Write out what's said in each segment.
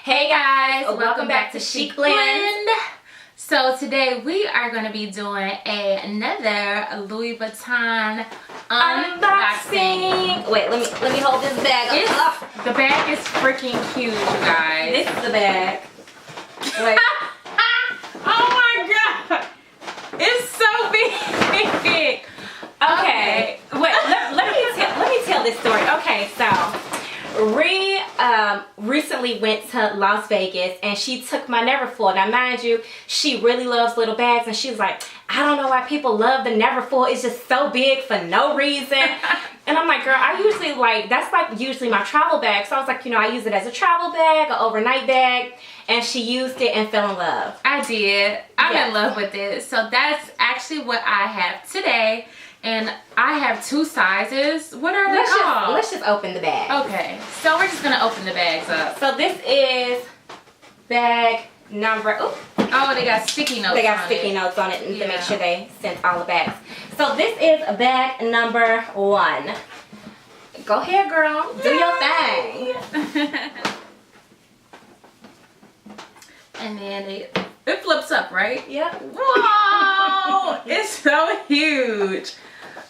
Hey guys, welcome back to Chiq Blend. So today we are going to be doing another Louis Vuitton unboxing. Wait, let me hold this bag up. The bag is freaking huge, you guys. This is the bag. Wait. Oh my god, it's so big. Okay. Wait, let me tell this story. Okay, so recently went to Las Vegas and she took my Neverfull. Now mind you, she really loves little bags and she was like, I don't know why people love the Neverfull. It's just so big for no reason. And I'm like, girl, I usually that's usually my travel bag. So I was like, I use it as a travel bag, an overnight bag. And she used it and fell in love. I did. I'm in love with it. So that's actually what I have today. And I have two sizes. What are they called? Let's just open the bag. Okay, so we're just gonna open the bags up. So this is bag number. Oh, they got sticky notes. They got sticky notes on it to make sure they sent all the bags. So this is bag number 1. Go ahead, girl. Do your thing. And then it flips up, right? Yep. Whoa! It's so huge.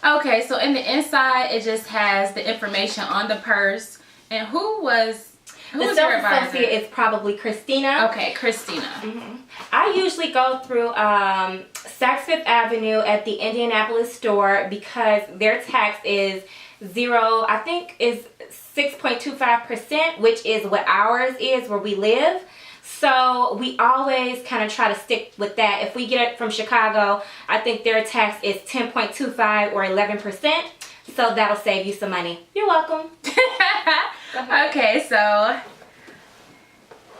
Okay, so in the inside, it just has the information on the purse. And who was your advisor? Associate is probably Christina. Okay, Christina. Mm-hmm. I usually go through Saks Fifth Avenue at the Indianapolis store because their tax is 6.25%, which is what ours is where we live. So we always kind of try to stick with that. If we get it from Chicago, I think their tax is 10.25 or 11%. So that'll save you some money. You're welcome. Okay, so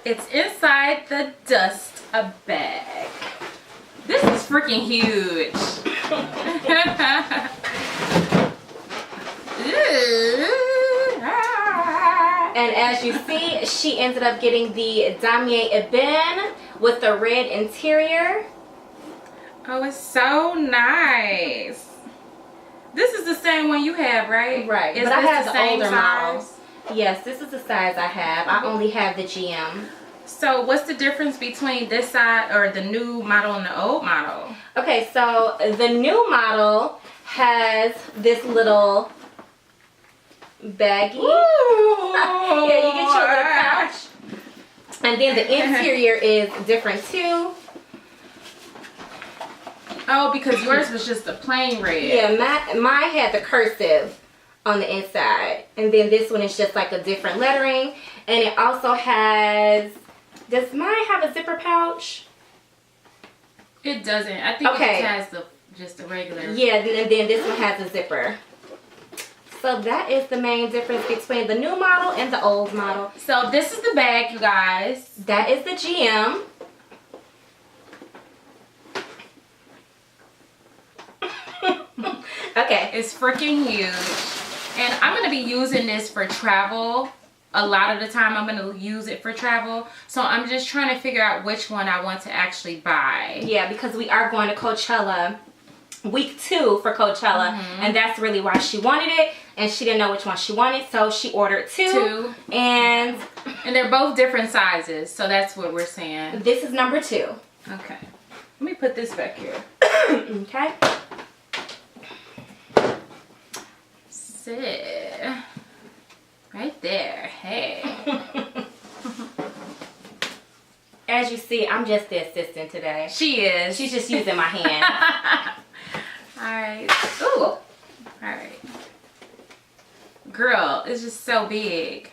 it's inside the dust bag. This is freaking huge. And as you see, she ended up getting the Damier Ebene with the red interior. Oh, it's so nice. This is the same one you have, right? Right. Is but I this have the the same older size? models. Yes, this is the size I have. I only have the GM. So what's the difference between this side or the new model and the old model? Okay, so the new model has this little baggie. Yeah, you get your little pouch. And then the interior is different too. Oh, because yours was just a plain red. Yeah, mine had the cursive on the inside. And then this one is just like a different lettering. And it also has, does mine have a zipper pouch? It doesn't. I think it just has just a regular. Yeah, and then this one has a zipper. So that is the main difference between the new model and the old model. So this is the bag, you guys. That is the GM. Okay. It's freaking huge. And I'm going to be using this for travel. A lot of the time I'm going to use it for travel. So I'm just trying to figure out which one I want to actually buy. Yeah, because we are going to Coachella. Week 2 for Coachella, and that's really why she wanted it, and she didn't know which one she wanted, so she ordered two. And they're both different sizes, so that's what we're saying. This is number 2. Okay, let me put this back here. Okay, sit right there. Hey. As you see, I'm just the assistant today. She is. She's just using my hand. Alright. Ooh. Alright. Girl, it's just so big.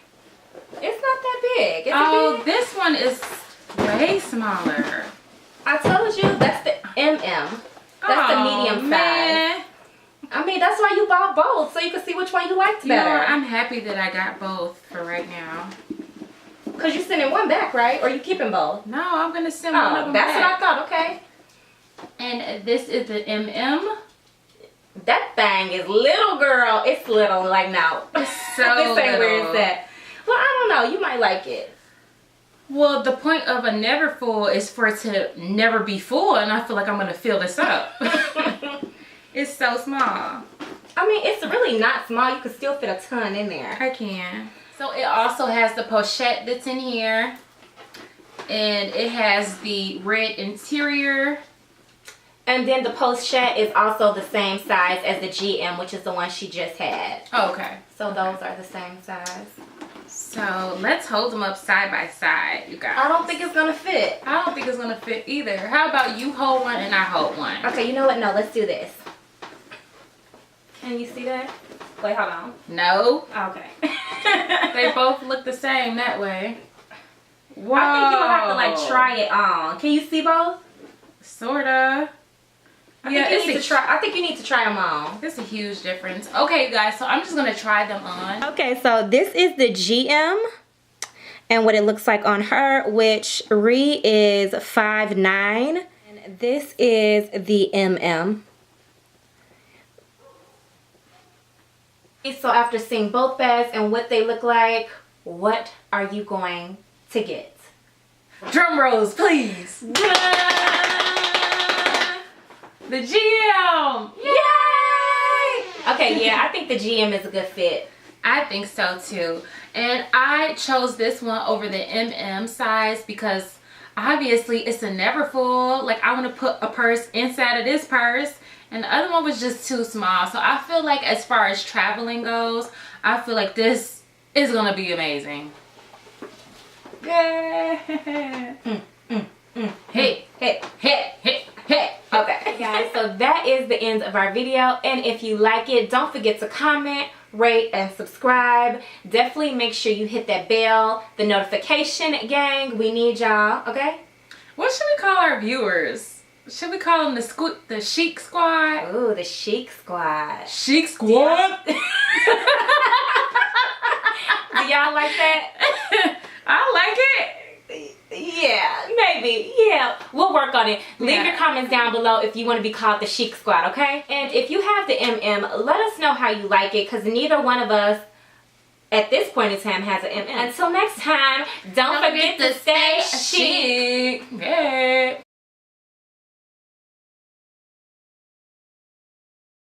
It's not that big. Big? This one is way smaller. I told you, that's the MM. That's the medium size. I mean, that's why you bought both, so you can see which one you liked better. I'm happy that I got both for right now. Because you're sending one back, right? Or you keeping both? No, I'm going to send one of them that's back. What I thought, okay. And this is the MM. That thing is little, girl. It's little, like, no. It's so this ain't little. Where it's at. Well, I don't know. You might like it. Well, the point of a Neverfull is for it to never be full, and I feel like I'm going to fill this up. It's so small. I mean, it's really not small. You can still fit a ton in there. I can. So it also has the pochette that's in here. And it has the red interior. And then the pochette is also the same size as the GM, which is the one she just had. Oh, okay. So those are the same size. So let's hold them up side by side, you guys. I don't think it's gonna fit. I don't think it's gonna fit either. How about you hold one and I hold one? Okay, you know what? No, let's do this. Can you see that? Wait, hold on. No. Okay. They both look the same that way. Whoa. I think you'll have to like try it on. Can you see both? Sorta. I think you need to try them on. It's a huge difference. Okay, guys, so I'm just gonna try them on. Okay, so this is the GM and what it looks like on her, which Ree is 5'9", and this is the MM. So after seeing both bags and what they look like, what are you going to get? Drum rolls, please. The GM! Yay! Okay, yeah, I think the GM is a good fit. I think so too. And I chose this one over the MM size because obviously it's a Neverfull. Like, I want to put a purse inside of this purse. And the other one was just too small. So I feel like as far as traveling goes, I feel like this is going to be amazing. Yeah. Hey, hey, hey, hey, hey. Okay, guys, so that is the end of our video. And if you like it, don't forget to comment, rate, and subscribe. Definitely make sure you hit that bell, the notification gang. We need y'all, okay? What should we call our viewers? Should we call them the Chiq Squad? Ooh, the Chiq Squad. Chiq Squad? Do y'all like that? I like it. Yeah, maybe. Yeah, we'll work on it. Leave your comments down below if you want to be called the Chiq Squad, okay? And if you have the MM, let us know how you like it, because neither one of us at this point in time has an MM. Until next time, don't forget to stay chic. Yeah.